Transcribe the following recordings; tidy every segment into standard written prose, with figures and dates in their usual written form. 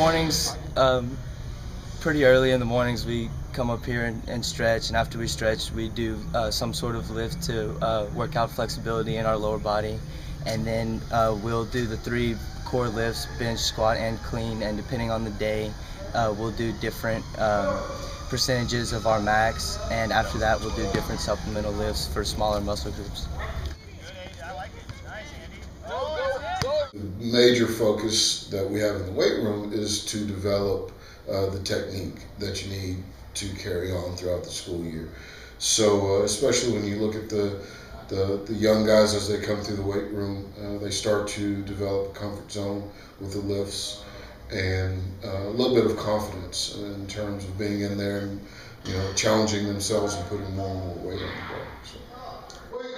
mornings, pretty early in the mornings, we come up here and stretch, and after we stretch, we do some sort of lift to work out flexibility in our lower body, and then we'll do the 3 core lifts: bench, squat, and clean, and depending on the day, we'll do different percentages of our max, and after that, we'll do different supplemental lifts for smaller muscle groups. The major focus that we have in the weight room is to develop the technique that you need to carry on throughout the school year. So especially when you look at the young guys as they come through the weight room, they start to develop a comfort zone with the lifts and a little bit of confidence in terms of being in there and challenging themselves and putting more and more weight on the bar. So.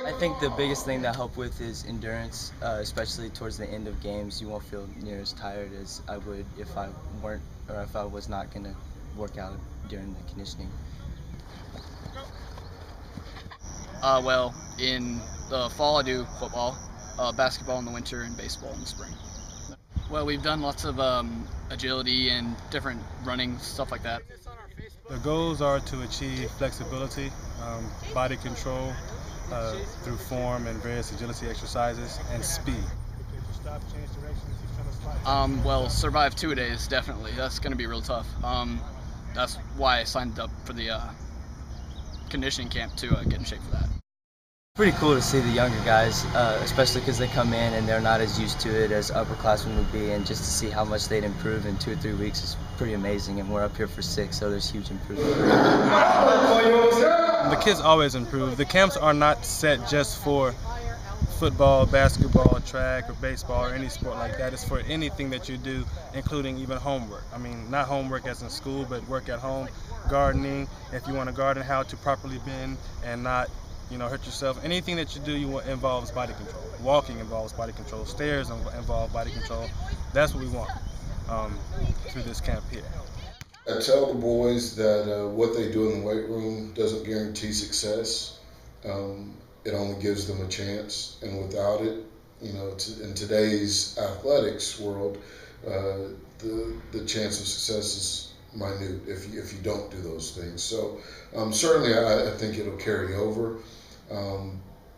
I think the biggest thing that help with is endurance, especially towards the end of games. You won't feel near as tired as I would if I weren't, or if I was not going to work out during the conditioning. Well, in the fall I do football, basketball in the winter, and baseball in the spring. Well, we've done lots of agility and different running, stuff like that. The goals are to achieve flexibility, body control through form and various agility exercises, and speed. Well, survive 2-a-days, definitely. That's going to be real tough. That's why I signed up for the conditioning camp to get in shape for that. Pretty cool to see the younger guys, especially because they come in and they're not as used to it as upperclassmen would be, and just to see how much they'd improve in 2 or 3 weeks is pretty amazing. And we're up here for 6, so there's huge improvement. The kids always improve. The camps are not set just for football, basketball, track, or baseball, or any sport like that. It's for anything that you do, including even homework. I mean, not homework as in school, but work at home, gardening. If you want to garden, how to properly bend and not hurt yourself. Anything that you do involves body control. Walking involves body control. Stairs involve body control. That's what we want through this camp here. I tell the boys that what they do in the weight room doesn't guarantee success. It only gives them a chance, and without it, in today's athletics world, the chance of success is minute if you don't do those things. So certainly I think it'll carry over,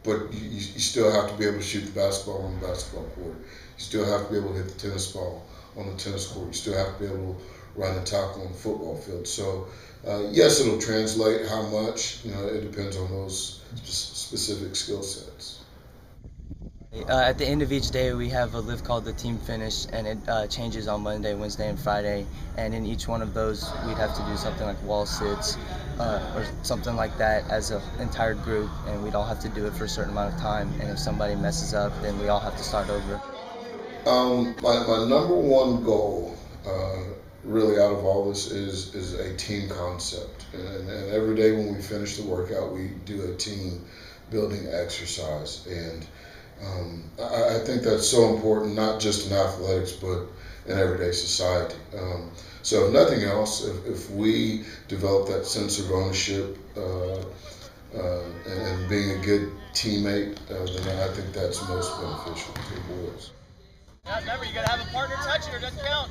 but you still have to be able to shoot the basketball on the basketball court. You still have to be able to hit the tennis ball on the tennis court. You still have to be able to run and tackle on the football field. So yes, it'll translate. How much? It depends on those specific skill sets. At the end of each day, we have a lift called the team finish, and it changes on Monday, Wednesday, and Friday. And in each one of those, we'd have to do something like wall sits or something like that as an entire group, and we'd all have to do it for a certain amount of time. And if somebody messes up, then we all have to start over. My number one goal, really, out of all this is a team concept. And every day when we finish the workout, we do a team building exercise. And I think that's so important, not just in athletics, but in everyday society. So if nothing else, if we develop that sense of ownership and being a good teammate, then I think that's most beneficial to the boys. Yeah, remember, you got to have a partner touch it or it doesn't count.